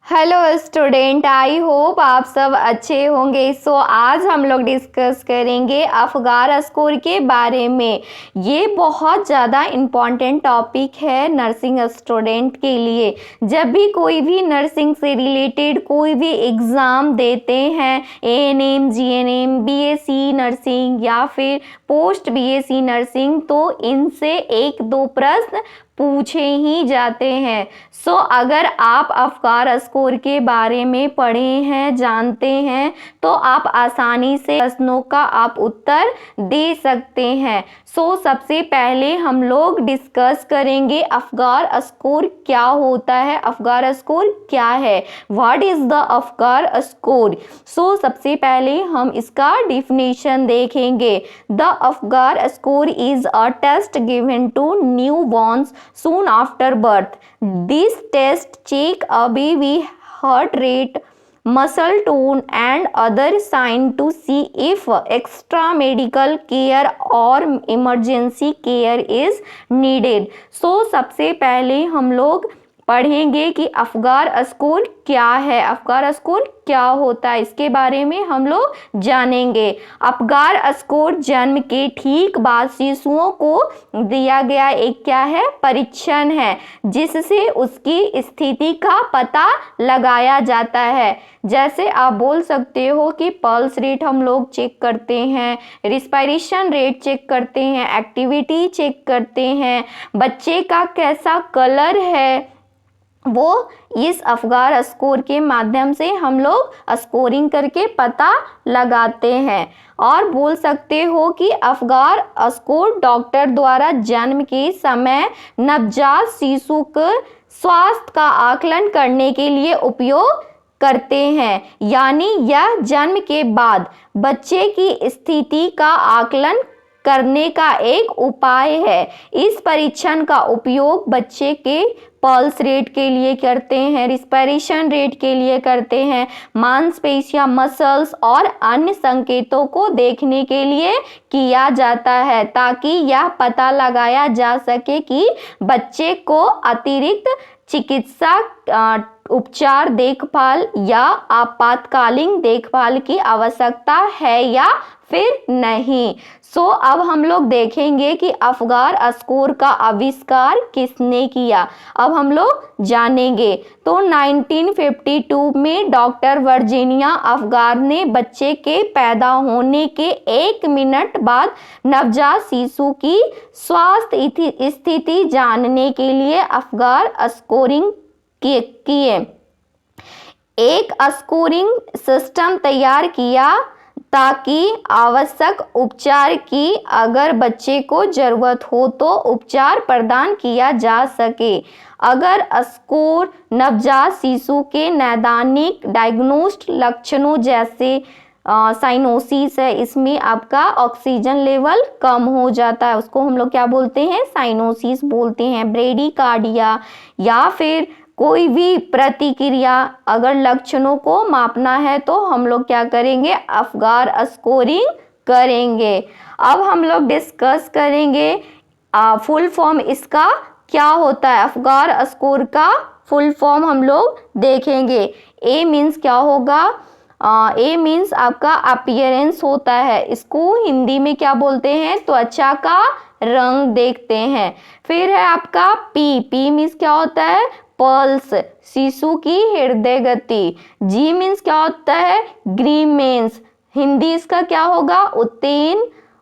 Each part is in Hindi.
हेलो स्टूडेंट, आई होप आप सब अच्छे होंगे। आज हम लोग डिस्कस करेंगे अफगार स्कोर के बारे में। ये बहुत ज़्यादा इम्पॉर्टेंट टॉपिक है नर्सिंग स्टूडेंट के लिए। जब भी कोई भी नर्सिंग से रिलेटेड कोई भी एग्ज़ाम देते हैं, एएनएम, जीएनएम, बीएससी नर्सिंग या फिर पोस्ट बीएससी नर्सिंग, तो इनसे एक दो प्रश्न पूछे ही जाते हैं। अगर आप अफगार स्कोर के बारे में पढ़े हैं, जानते हैं, तो आप आसानी से प्रश्नों का आप उत्तर दे सकते हैं। सबसे पहले हम लोग डिस्कस करेंगे अफगार स्कोर क्या होता है, अफगार स्कोर क्या है, what is the Apgar score. सबसे पहले हम इसका डिफिनेशन देखेंगे। The Apgar score is a test given to newborns soon after birth. This test check a baby heart rate, muscle tone and other signs to see if extra medical care or emergency care is needed. सबसे पहले हम लोग पढ़ेंगे कि अफगार स्कोर क्या है, अफगार स्कोर क्या होता है, इसके बारे में हम लोग जानेंगे। अफगार स्कोर जन्म के ठीक बाद शिशुओं को दिया गया एक क्या है, परीक्षण है, जिससे उसकी स्थिति का पता लगाया जाता है। जैसे आप बोल सकते हो कि पल्स रेट हम लोग चेक करते हैं, रिस्पायरेशन रेट चेक करते हैं, एक्टिविटी चेक करते हैं, बच्चे का कैसा कलर है, वो इस अफगार स्कोर के माध्यम से हम लोग स्कोरिंग करके पता लगाते हैं। और बोल सकते हो कि अफगार स्कोर डॉक्टर द्वारा जन्म के समय नवजात शिशु के स्वास्थ्य का आकलन करने के लिए उपयोग करते हैं। यानी यह जन्म के बाद बच्चे की स्थिति का आकलन करने का एक उपाय है। इस परीक्षण का उपयोग बच्चे के पल्स रेट के लिए करते हैं, रिस्पायरेशन रेट के लिए करते हैं, मांसपेशियां, मसल्स और अन्य संकेतों को देखने के लिए किया जाता है, ताकि यह पता लगाया जा सके कि बच्चे को अतिरिक्त चिकित्सा उपचार, देखभाल या आपातकालीन देखभाल की आवश्यकता है या फिर नहीं। अब हम लोग देखेंगे कि अफगार स्कोर का आविष्कार किसने किया, अब हम लोग जानेंगे। 1952 में डॉक्टर वर्जीनिया अफगार ने बच्चे के पैदा होने के 1 मिनट बाद नवजात शिशु की स्वास्थ्य स्थिति जानने के लिए अफगार स्कोरिंग किए, एक स्कोरिंग सिस्टम तैयार किया ताकि आवश्यक उपचार की अगर बच्चे को जरूरत हो तो उपचार प्रदान किया जा सके। अगर स्कोर नवजात शिशु के नैदानिक डायग्नोस्ड लक्षणों जैसे साइनोसिस है, इसमें आपका ऑक्सीजन लेवल कम हो जाता है, उसको हम लोग क्या बोलते हैं, साइनोसिस बोलते हैं। ब्रेडिकार्डिया या फिर कोई भी प्रतिक्रिया अगर लक्षणों को मापना है तो हम लोग क्या करेंगे, अफगार स्कोरिंग करेंगे। अब हम लोग डिस्कस करेंगे फुल फॉर्म इसका क्या होता है। अफगार स्कोर का फुल फॉर्म हम लोग देखेंगे। ए मीन्स क्या होगा, ए मीन्स आपका अपीयरेंस होता है, इसको हिंदी में क्या बोलते हैं, त्वचा का रंग देखते हैं। फिर है आपका पी, पी मीन्स क्या होता है, पल्स, शिशु की हृदय गति। जी मीन्स क्या होता है, ग्रीमेंस, हिंदी इसका क्या होगा,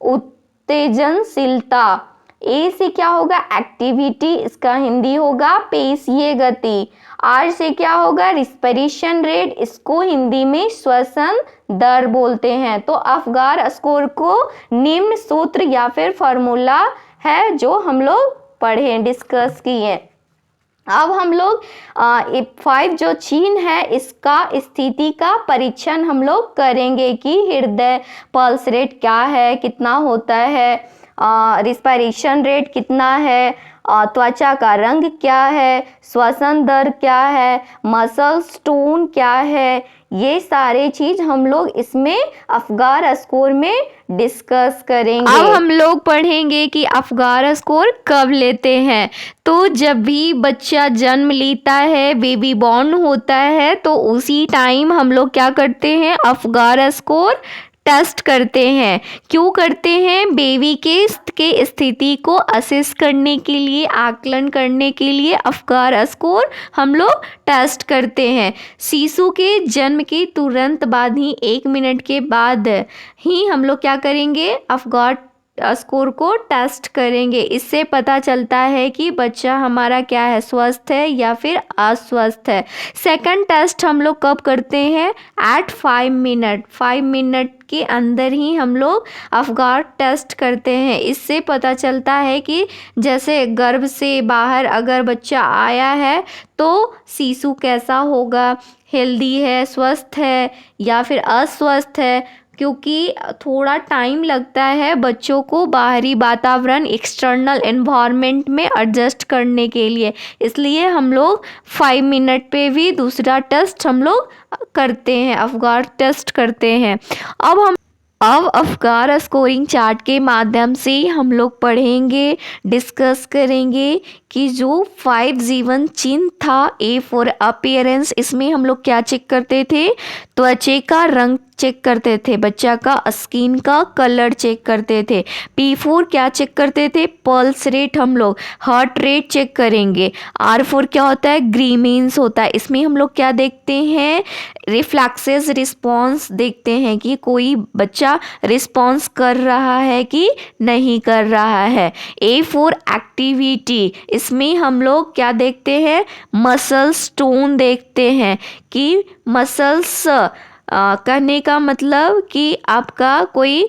उत्तेजनशीलता। ए से क्या होगा, एक्टिविटी, इसका हिंदी होगा पेशीय गति। आर से क्या होगा, रिस्पिरेशन रेट, इसको हिंदी में श्वसन दर बोलते हैं। तो अफगार स्कोर को निम्न सूत्र या फिर फॉर्मूला है जो हम लोग पढ़े, डिस्कस किए। अब हम लोग 5 जो चिन्ह है इसका स्थिति का परीक्षण हम लोग करेंगे कि हृदय पल्स रेट क्या है, कितना होता है, रिस्पायरेशन रेट कितना है, त्वचा का रंग क्या है, श्वसन दर क्या है, मसल्स टोन क्या है, ये सारे चीज हम लोग इसमें अफगार स्कोर में डिस्कस करेंगे। अब हम लोग पढ़ेंगे कि अफगार स्कोर कब लेते हैं। तो जब भी बच्चा जन्म लेता है, बेबी बॉर्न होता है, तो उसी टाइम हम लोग क्या करते हैं, अफगार स्कोर टेस्ट करते हैं। क्यों करते हैं? बेबी के स्थिति को असेस करने के लिए, आकलन करने के लिए अफगार स्कोर हम लोग टेस्ट करते हैं। शिशु के जन्म के तुरंत बाद ही 1 मिनट के बाद ही हम लोग क्या करेंगे, अफगार स्कोर को टेस्ट करेंगे। इससे पता चलता है कि बच्चा हमारा क्या है, स्वस्थ है या फिर अस्वस्थ है। सेकंड टेस्ट हम लोग कब करते हैं, एट 5 मिनट। 5 मिनट के अंदर ही हम लोग अफगार टेस्ट करते हैं। इससे पता चलता है कि जैसे गर्भ से बाहर अगर बच्चा आया है तो शिशु कैसा होगा, हेल्दी है, स्वस्थ है या फिर अस्वस्थ है, क्योंकि थोड़ा टाइम लगता है बच्चों को बाहरी वातावरण, एक्सटर्नल एनवायरनमेंट में एडजस्ट करने के लिए। इसलिए हम लोग 5 मिनट पे भी दूसरा टेस्ट हम लोग करते हैं, अफगार टेस्ट करते हैं। अब अफगार स्कोरिंग चार्ट के माध्यम से हम लोग पढ़ेंगे, डिस्कस करेंगे कि जो 5 जीवन चिन्ह था, ए फॉर अपीयरेंस, इसमें हम लोग क्या चेक करते थे, त्वचा का रंग चेक करते थे, बच्चा का स्किन का कलर चेक करते थे। P4 क्या चेक करते थे, पल्स रेट, हम लोग हार्ट रेट चेक करेंगे। R4 क्या होता है, ग्रीमेंस होता है। इसमें हम लोग क्या देखते हैं, रिफ्लेक्सेस रिस्पॉन्स देखते हैं कि कोई बच्चा रिस्पॉन्स कर रहा है कि नहीं कर रहा है। A4 एक्टिविटी, इसमें हम लोग क्या देखते हैं, मसल्स टोन देखते हैं कि मसल्स कहने का मतलब कि आपका कोई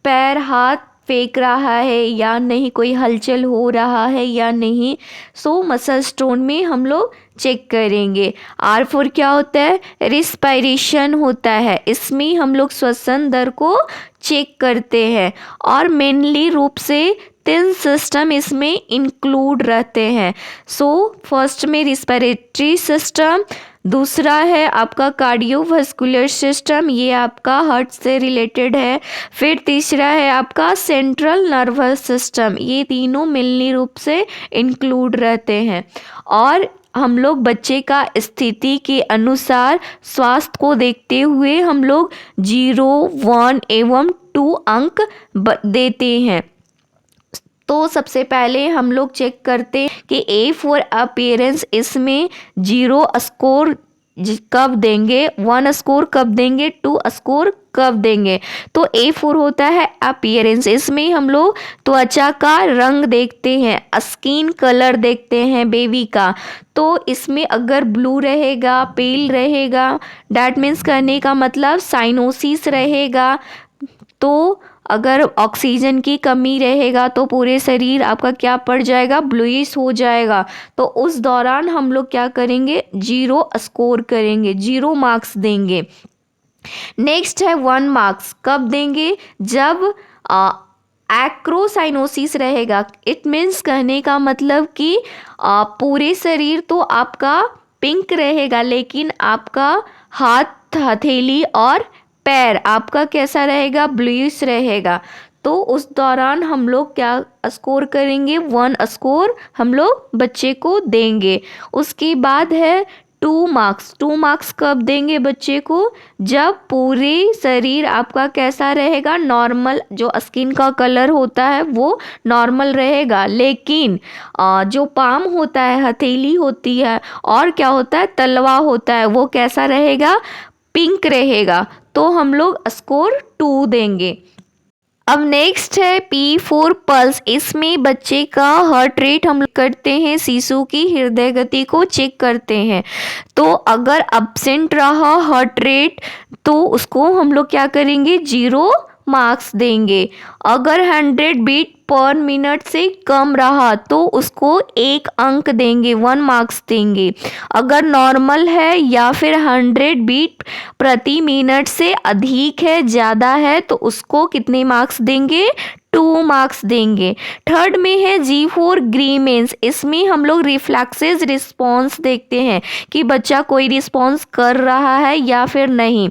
पैर हाथ फेंक रहा है या नहीं, कोई हलचल हो रहा है या नहीं। सो मसल स्टोन में हम लोग चेक करेंगे। R4 क्या होता है, रिस्पायरेशन होता है। इसमें हम लोग श्वसन दर को चेक करते हैं और मेनली रूप से 3 सिस्टम इसमें इंक्लूड रहते हैं। सो फर्स्ट में रिस्पायरेटरी सिस्टम, दूसरा है आपका कार्डियोवास्कुलर सिस्टम, ये आपका हार्ट से रिलेटेड है। फिर तीसरा है आपका सेंट्रल नर्वस सिस्टम, ये तीनों मिलनी रूप से इंक्लूड रहते हैं। और हम लोग बच्चे का स्थिति के अनुसार स्वास्थ्य को देखते हुए हम लोग 0, 1 एवं 2 अंक देते हैं। तो सबसे पहले हम लोग चेक करते हैं कि ए फॉर अपीयरेंस, इसमें 0 स्कोर कब देंगे, 1 स्कोर कब देंगे, 2 स्कोर कब देंगे। तो A4 होता है अपीयरेंस, इसमें हम लोग त्वचा का रंग देखते हैं, स्किन कलर देखते हैं बेबी का। तो इसमें अगर ब्लू रहेगा, पेल रहेगा, डैट मीन्स कहने का मतलब साइनोसिस रहेगा। तो अगर ऑक्सीजन की कमी रहेगा तो पूरे शरीर आपका क्या पड़ जाएगा, ब्लूइश हो जाएगा। तो उस दौरान हम लोग क्या करेंगे, 0 स्कोर करेंगे, 0 मार्क्स देंगे। नेक्स्ट है 1 मार्क्स, कब देंगे, जब एक्रोसाइनोसिस रहेगा। इट मीन्स कहने का मतलब कि पूरे शरीर तो आपका पिंक रहेगा, लेकिन आपका हाथ, हथेली और पैर आपका कैसा रहेगा, ब्लूइश रहेगा। तो उस दौरान हम लोग क्या स्कोर करेंगे, 1 स्कोर हम लोग बच्चे को देंगे। उसके बाद है 2 मार्क्स। 2 मार्क्स कब देंगे बच्चे को, जब पूरे शरीर आपका कैसा रहेगा, नॉर्मल, जो स्किन का कलर होता है वो नॉर्मल रहेगा, लेकिन जो पाम होता है, हथेली होती है और क्या होता है, तलवा होता है, वो कैसा रहेगा, पिंक रहेगा। तो हम लोग स्कोर 2 देंगे। अब नेक्स्ट है P4 पल्स, इसमें बच्चे का हार्ट रेट हम लोग करते हैं, शिशु की हृदय गति को चेक करते हैं। तो अगर अब्सेंट रहा हार्ट रेट तो उसको हम लोग क्या करेंगे, 0 मार्क्स देंगे। अगर 100 बीट पर मिनट से कम रहा तो उसको 1 अंक देंगे, 1 मार्क्स देंगे। अगर नॉर्मल है या फिर 100 बीट प्रति मिनट से अधिक है, ज़्यादा है, तो उसको कितने मार्क्स देंगे, 2 मार्क्स देंगे। थर्ड में है G4 ग्रीमेंस, इसमें हम लोग रिफ्लेक्सेस रिस्पॉन्स देखते हैं कि बच्चा कोई रिस्पॉन्स कर रहा है या फिर नहीं।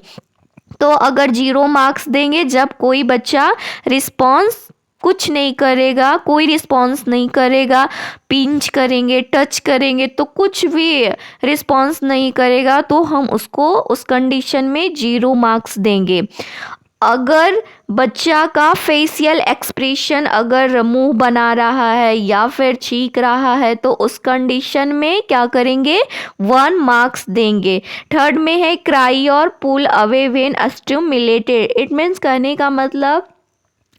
तो अगर 0 मार्क्स देंगे जब कोई बच्चा रिस्पॉन्स कुछ नहीं करेगा, कोई रिस्पॉन्स नहीं करेगा, पिंच करेंगे, टच करेंगे तो कुछ भी रिस्पॉन्स नहीं करेगा तो हम उसको उस कंडीशन में 0 मार्क्स देंगे। अगर बच्चा का फेशियल एक्सप्रेशन अगर मुंह बना रहा है या फिर चीख रहा है तो उस कंडीशन में क्या करेंगे, 1 मार्क्स देंगे। थर्ड में है क्राई और pull away when stimulated, it means कहने का मतलब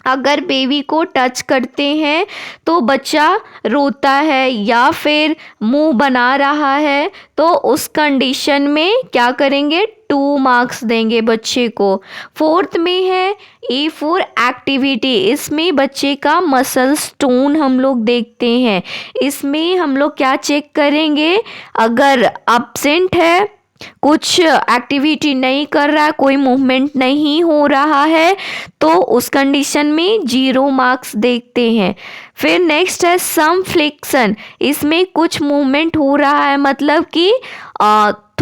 अगर बेबी को टच करते हैं तो बच्चा रोता है या फिर मुंह बना रहा है तो उस कंडीशन में क्या करेंगे, 2 मार्क्स देंगे बच्चे को। फोर्थ में है A4 एक्टिविटी, इसमें बच्चे का मसल टोन हम लोग देखते हैं। इसमें हम लोग क्या चेक करेंगे, अगर एब्सेंट है, कुछ एक्टिविटी नहीं कर रहा है, कोई मूवमेंट नहीं हो रहा है तो उस कंडीशन में 0 मार्क्स देखते हैं। फिर नेक्स्ट है सम फ्लेक्शन, इसमें कुछ मूवमेंट हो रहा है, मतलब कि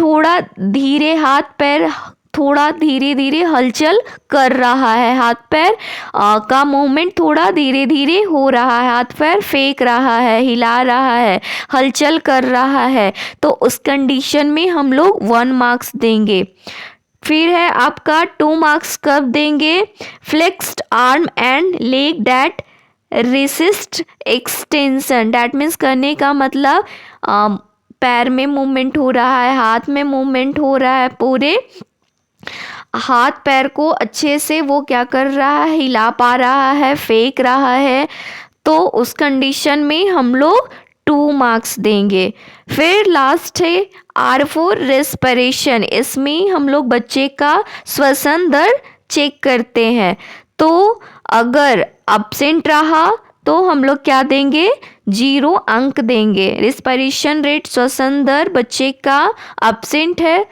थोड़ा धीरे हाथ पैर, थोड़ा धीरे धीरे हलचल कर रहा है, हाथ पैर का मूवमेंट थोड़ा धीरे धीरे हो रहा है, हाथ पैर फेंक रहा है, हिला रहा है, हलचल कर रहा है तो उस कंडीशन में हम लोग 1 मार्क्स देंगे। फिर है आपका 2 मार्क्स कब देंगे, flexed arm and leg that resist extension, that means करने का मतलब पैर में मूवमेंट हो रहा है, हाथ में मूवमेंट हो रहा है, पूरे हाथ पैर को अच्छे से वो क्या कर रहा है, हिला पा रहा है, फेंक रहा है तो उस कंडीशन में हम लोग 2 मार्क्स देंगे। फिर लास्ट है R4 रेस्पिरेशन, इसमें हम लोग बच्चे का श्वसन दर चेक करते हैं तो अगर एब्सेंट रहा तो हम लोग क्या देंगे, 0 अंक देंगे। रेस्पिरेशन रेट श्वसन दर बच्चे का एब्सेंट है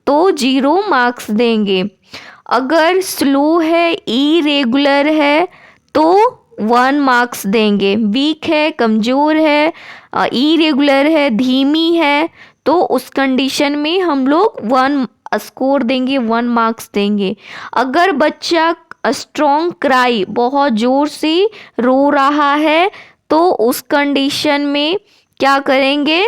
तो 0 मार्क्स देंगे। अगर स्लो है, इरेगुलर है तो 1 मार्क्स देंगे। वीक है, कमज़ोर है, इरेगुलर है, धीमी है तो उस कंडीशन में हम लोग 1 स्कोर देंगे, 1 मार्क्स देंगे। अगर बच्चा स्ट्रॉन्ग क्राई, बहुत ज़ोर से रो रहा है तो उस कंडीशन में क्या करेंगे,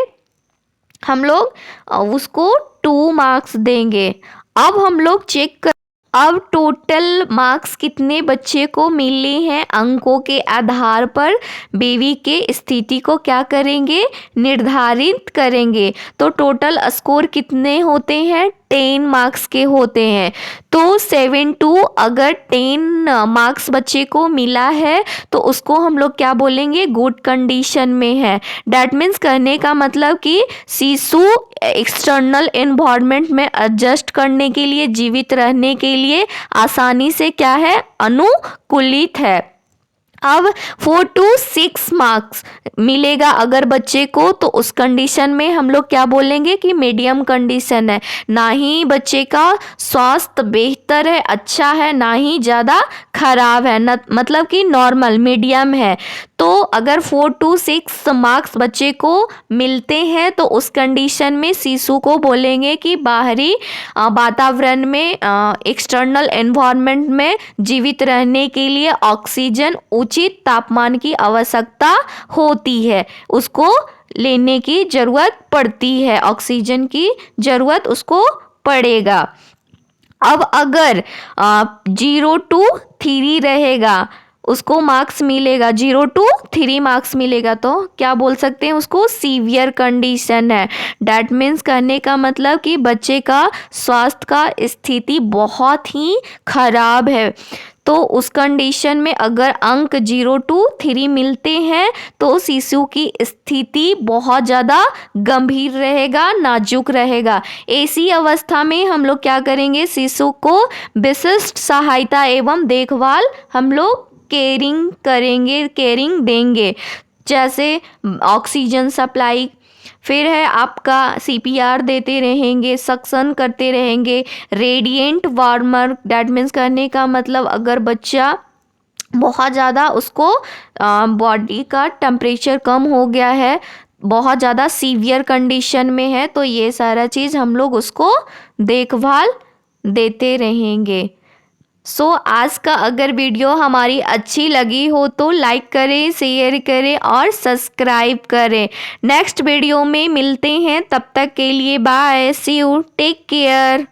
हम लोग उसको 2 मार्क्स देंगे। अब हम लोग चेक कर, अब टोटल मार्क्स कितने बच्चे को मिले हैं अंकों के आधार पर बेबी के स्थिति को क्या करेंगे, निर्धारित करेंगे। तो टोटल स्कोर कितने होते हैं, 10 मार्क्स के होते हैं। तो 7 to अगर 10 मार्क्स बच्चे को मिला है तो उसको हम लोग क्या बोलेंगे, गुड कंडीशन में है। डैट मीन्स कहने का मतलब कि शिशु एक्सटर्नल एनवायरनमेंट में एडजस्ट करने के लिए, जीवित रहने के लिए आसानी से क्या है, अनुकूलित है। अब 4 to 6 मार्क्स मिलेगा अगर बच्चे को तो उस कंडीशन में हम लोग क्या बोलेंगे कि मीडियम कंडीशन है, ना ही बच्चे का स्वास्थ्य बेहतर है, अच्छा है, ना ही ज़्यादा खराब है, मतलब कि नॉर्मल मीडियम है। तो अगर 4 to 6 मार्क्स बच्चे को मिलते हैं तो उस कंडीशन में शिशु को बोलेंगे कि बाहरी वातावरण में, एक्सटर्नल एनवायरनमेंट में जीवित रहने के लिए ऑक्सीजन उचित तापमान की आवश्यकता होती है, उसको लेने की ज़रूरत पड़ती है, ऑक्सीजन की ज़रूरत उसको पड़ेगा। अब अगर 0 to 3 रहेगा, उसको मार्क्स मिलेगा, 0 to 3 मार्क्स मिलेगा तो क्या बोल सकते हैं, उसको सीवियर कंडीशन है। डैट मीन्स कहने का मतलब कि बच्चे का स्वास्थ्य का स्थिति बहुत ही खराब है। तो उस कंडीशन में अगर अंक 0 to 3 मिलते हैं तो शिशु की स्थिति बहुत ज़्यादा गंभीर रहेगा, नाजुक रहेगा। ऐसी अवस्था में हम लोग क्या करेंगे, शिशु को विशिष्ट सहायता एवं देखभाल हम लोग केयरिंग करेंगे, केयरिंग देंगे, जैसे ऑक्सीजन सप्लाई, फिर है आपका CPR देते रहेंगे, सक्शन करते रहेंगे, रेडिएंट वार्मर, डैट मीन्स करने का मतलब अगर बच्चा बहुत ज़्यादा उसको बॉडी का टेम्परेचर कम हो गया है, बहुत ज़्यादा सीवियर कंडीशन में है, तो ये सारा चीज़ हम लोग उसको देखभाल देते रहेंगे। आज का अगर वीडियो हमारी अच्छी लगी हो तो लाइक करें, शेयर करें और सब्सक्राइब करें। नेक्स्ट वीडियो में मिलते हैं, तब तक के लिए bye, see you, take care.